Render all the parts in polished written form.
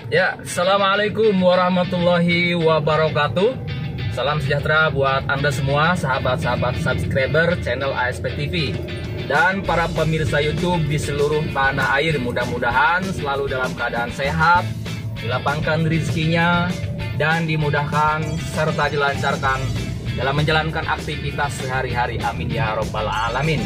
Ya, Assalamualaikum warahmatullahi wabarakatuh. Salam sejahtera buat Anda semua, sahabat-sahabat subscriber channel ASP TV dan para pemirsa YouTube di seluruh tanah air. Mudah-mudahan selalu dalam keadaan sehat, dilapangkan rezekinya, dan dimudahkan serta dilancarkan dalam menjalankan aktivitas sehari-hari. Amin ya robbal alamin.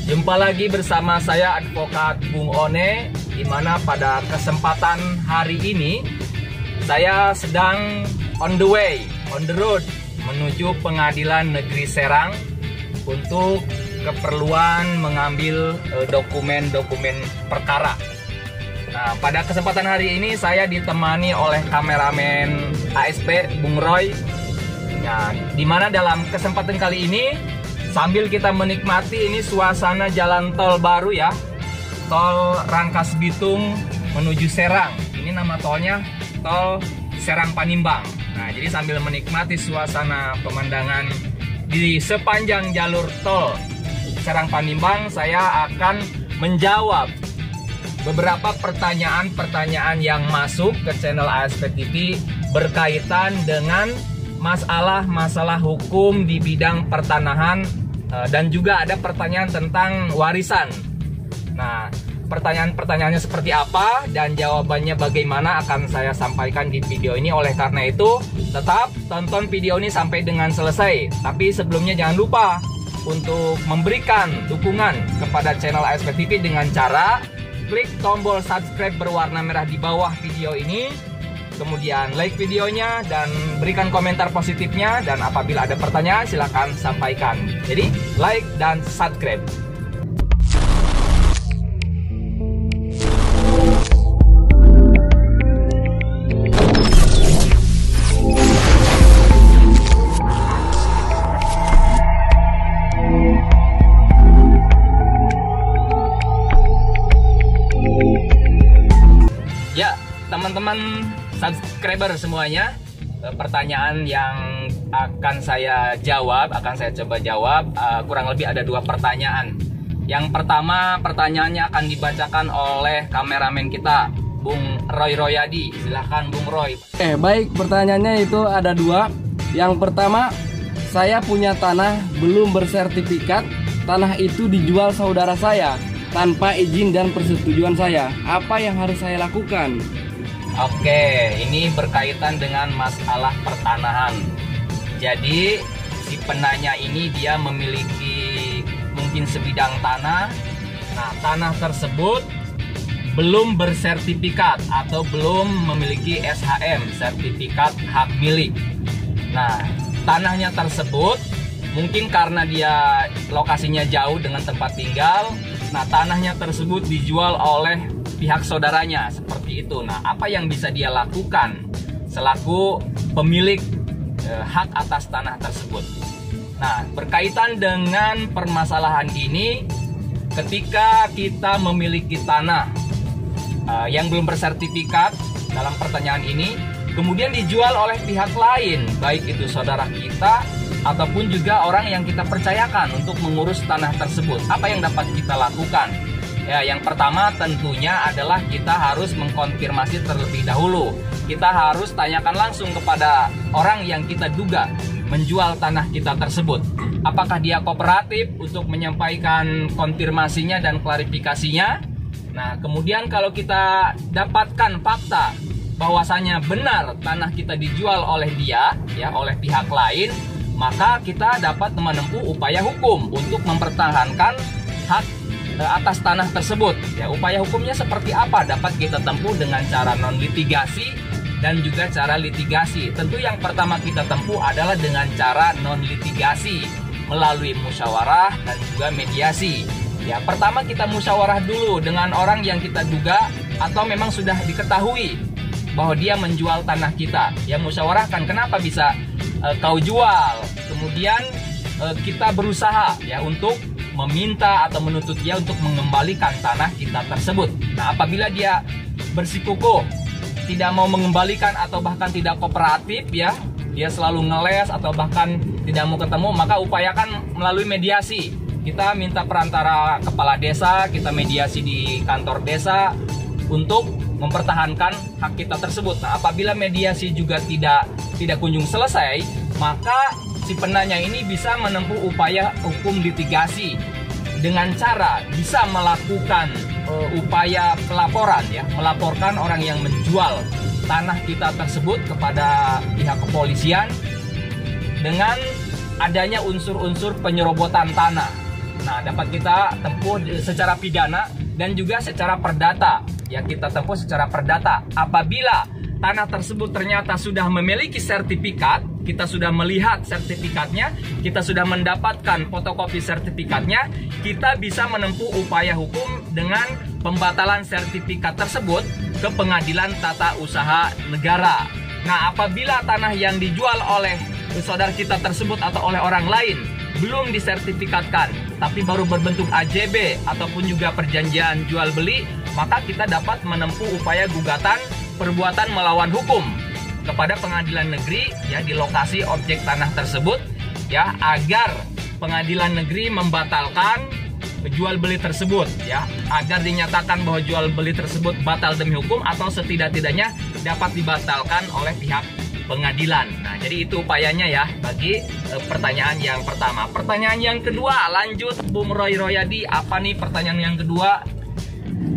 Jumpa lagi bersama saya Advokat Bung One, di mana pada kesempatan hari ini saya sedang on the way, on the road menuju Pengadilan Negeri Serang untuk keperluan mengambil dokumen-dokumen perkara. Nah, pada kesempatan hari ini saya ditemani oleh kameramen ASP Bung Roy. Nah, di mana dalam kesempatan kali ini sambil kita menikmati ini suasana jalan tol baru ya, tol Rangkas Bitung menuju Serang. Ini nama tolnya tol Serang Panimbang. Nah, jadi sambil menikmati suasana pemandangan di sepanjang jalur tol Serang Panimbang, saya akan menjawab beberapa pertanyaan-pertanyaan yang masuk ke channel ASP TV berkaitan dengan masalah hukum di bidang pertanahan, dan juga ada pertanyaan tentang warisan. Nah, pertanyaan-pertanyaannya seperti apa dan jawabannya bagaimana akan saya sampaikan di video ini. Oleh karena itu, tetap tonton video ini sampai dengan selesai. Tapi sebelumnya jangan lupa untuk memberikan dukungan kepada channel ASP TV dengan cara klik tombol subscribe berwarna merah di bawah video ini, kemudian like videonya dan berikan komentar positifnya, dan apabila ada pertanyaan silahkan sampaikan. Jadi like dan subscribe. Ya, teman-teman subscriber semuanya, pertanyaan yang akan saya coba jawab, kurang lebih ada 2 pertanyaan. Yang pertama, pertanyaannya akan dibacakan oleh kameramen kita, Bung Roy Royadi. Silahkan Bung Roy. Baik, pertanyaannya itu ada 2. Yang pertama, saya punya tanah belum bersertifikat. Tanah itu dijual saudara saya tanpa izin dan persetujuan saya. Apa yang harus saya lakukan? Oke, ini berkaitan dengan masalah pertanahan. Jadi si penanya ini dia memiliki mungkin sebidang tanah. Nah, tanah tersebut belum bersertifikat atau belum memiliki SHM, sertifikat hak milik. Nah, tanahnya tersebut mungkin karena dia lokasinya jauh dengan tempat tinggal. Nah, tanahnya tersebut dijual oleh pihak saudaranya, seperti itu. Nah, apa yang bisa dia lakukan selaku pemilik hak atas tanah tersebut? Nah, berkaitan dengan permasalahan ini, ketika kita memiliki tanah yang belum bersertifikat dalam pertanyaan ini, kemudian dijual oleh pihak lain, baik itu saudara kita ataupun juga orang yang kita percayakan untuk mengurus tanah tersebut, apa yang dapat kita lakukan? Ya, yang pertama tentunya adalah kita harus mengkonfirmasi terlebih dahulu. Kita harus tanyakan langsung kepada orang yang kita duga menjual tanah kita tersebut. Apakah dia kooperatif untuk menyampaikan konfirmasinya dan klarifikasinya? Nah, kemudian kalau kita dapatkan fakta bahwasanya benar tanah kita dijual oleh dia, ya, oleh pihak lain, maka kita dapat menempuh upaya hukum untuk mempertahankan hak atas tanah tersebut. Ya, upaya hukumnya seperti apa? Dapat kita tempuh dengan cara non litigasi dan juga cara litigasi. Tentu yang pertama kita tempuh adalah dengan cara non litigasi melalui musyawarah dan juga mediasi. Ya, pertama kita musyawarah dulu dengan orang yang kita duga atau memang sudah diketahui bahwa dia menjual tanah kita. Ya, musyawarahkan kenapa bisa kau jual. Kemudian kita berusaha ya untuk meminta atau menuntut dia untuk mengembalikan tanah kita tersebut. Nah, apabila dia bersikukuh tidak mau mengembalikan atau bahkan tidak kooperatif, ya, dia selalu ngeles atau bahkan tidak mau ketemu, maka upayakan melalui mediasi. Kita minta perantara kepala desa, kita mediasi di kantor desa untuk mempertahankan hak kita tersebut. Nah, apabila mediasi juga tidak kunjung selesai, maka si penanya ini bisa menempuh upaya hukum litigasi dengan cara bisa melakukan upaya pelaporan, ya, melaporkan orang yang menjual tanah kita tersebut kepada pihak kepolisian dengan adanya unsur-unsur penyerobotan tanah. Nah, dapat kita tempuh secara pidana dan juga secara perdata. Ya, kita tempuh secara perdata. Apabila tanah tersebut ternyata sudah memiliki sertifikat, kita sudah melihat sertifikatnya, kita sudah mendapatkan fotokopi sertifikatnya, kita bisa menempuh upaya hukum dengan pembatalan sertifikat tersebut ke Pengadilan Tata Usaha Negara. Nah, apabila tanah yang dijual oleh saudara kita tersebut atau oleh orang lain belum disertifikatkan, tapi baru berbentuk AJB ataupun juga perjanjian jual beli, maka kita dapat menempuh upaya gugatan perbuatan melawan hukum kepada pengadilan negeri, ya, di lokasi objek tanah tersebut, ya, agar pengadilan negeri membatalkan jual beli tersebut, ya, agar dinyatakan bahwa jual beli tersebut batal demi hukum atau setidak-tidaknya dapat dibatalkan oleh pihak pengadilan. Nah, jadi itu upayanya, ya, bagi pertanyaan yang pertama. Pertanyaan yang kedua, lanjut Bung Roy Royadi, apa nih pertanyaan yang kedua?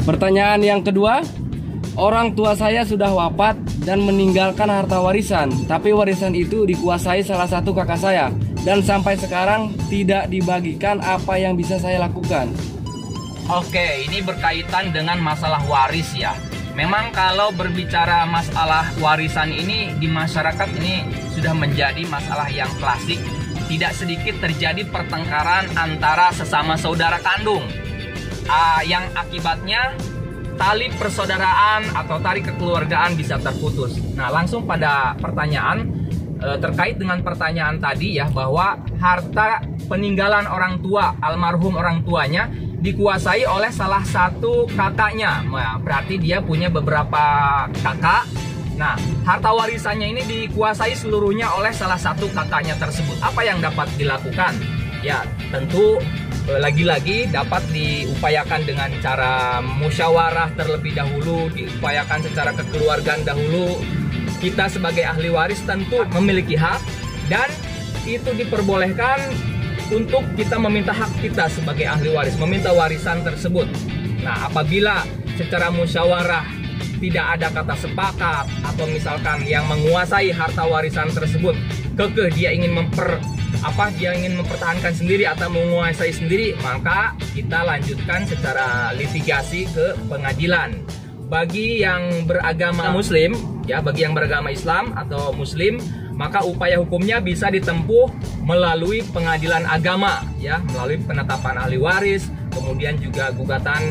Pertanyaan yang kedua, orang tua saya sudah wafat dan meninggalkan harta warisan, tapi warisan itu dikuasai salah satu kakak saya dan sampai sekarang tidak dibagikan. Apa yang bisa saya lakukan? Oke, ini berkaitan dengan masalah waris, ya. Memang kalau berbicara masalah warisan ini di masyarakat ini sudah menjadi masalah yang klasik. Tidak sedikit terjadi pertengkaran antara sesama saudara kandung, yang akibatnya tali persaudaraan atau tali kekeluargaan bisa terputus. Nah, langsung pada pertanyaan terkait dengan pertanyaan tadi, ya, bahwa harta peninggalan orang tua, almarhum orang tuanya dikuasai oleh salah satu kakaknya. Nah, berarti dia punya beberapa kakak. Nah, harta warisannya ini dikuasai seluruhnya oleh salah satu kakaknya tersebut. Apa yang dapat dilakukan? Ya, tentu lagi-lagi dapat diupayakan dengan cara musyawarah terlebih dahulu, diupayakan secara kekeluargaan dahulu. Kita sebagai ahli waris tentu memiliki hak dan itu diperbolehkan untuk kita meminta hak kita sebagai ahli waris, meminta warisan tersebut. Nah, apabila secara musyawarah tidak ada kata sepakat atau misalkan yang menguasai harta warisan tersebut kekeh dia ingin mempertahankan sendiri atau menguasai sendiri, maka kita lanjutkan secara litigasi ke pengadilan. Bagi yang beragama Muslim, ya, bagi yang beragama Islam atau Muslim, maka upaya hukumnya bisa ditempuh melalui pengadilan agama, ya, melalui penetapan ahli waris, kemudian juga gugatan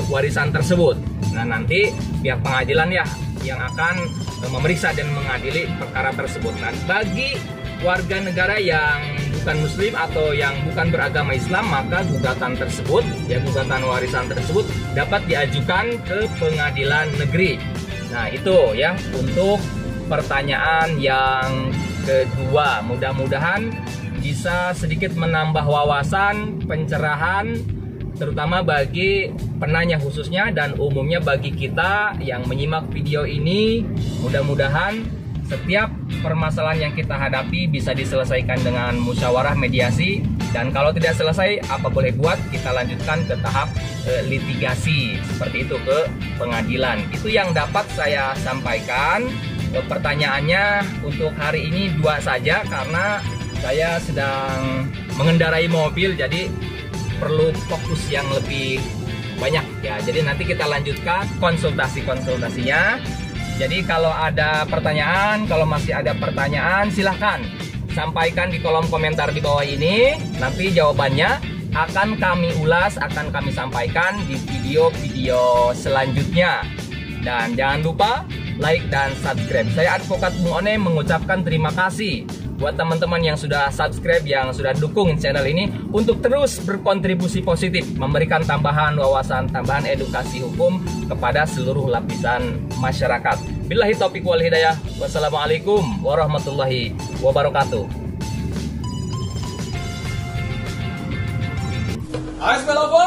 warisan tersebut. Nah, nanti pihak pengadilan, ya, yang akan memeriksa dan mengadili perkara tersebut. Nah, bagi warga negara yang bukan Muslim atau yang bukan beragama Islam, maka gugatan tersebut, ya, gugatan warisan tersebut dapat diajukan ke pengadilan negeri. Nah, itu, ya, untuk pertanyaan yang kedua. Mudah-mudahan bisa sedikit menambah wawasan, pencerahan, terutama bagi penanya khususnya dan umumnya bagi kita yang menyimak video ini. Mudah-mudahan setiap permasalahan yang kita hadapi bisa diselesaikan dengan musyawarah mediasi, dan kalau tidak selesai, apa boleh buat, kita lanjutkan ke tahap litigasi seperti itu ke pengadilan. Itu yang dapat saya sampaikan. Pertanyaannya untuk hari ini 2 saja karena saya sedang mengendarai mobil, jadi perlu fokus yang lebih banyak, ya. Jadi nanti kita lanjutkan konsultasinya. Jadi kalau ada pertanyaan, kalau masih ada pertanyaan, silahkan sampaikan di kolom komentar di bawah ini. Nanti jawabannya akan kami ulas, akan kami sampaikan di video-video selanjutnya. Dan jangan lupa like dan subscribe. Saya Advokat Bung One mengucapkan terima kasih buat teman-teman yang sudah subscribe, yang sudah dukung channel ini untuk terus berkontribusi positif, memberikan tambahan wawasan, tambahan edukasi hukum kepada seluruh lapisan masyarakat. Billahi taufiq wal hidayah. Wassalamualaikum warahmatullahi wabarakatuh. ASP Lapor.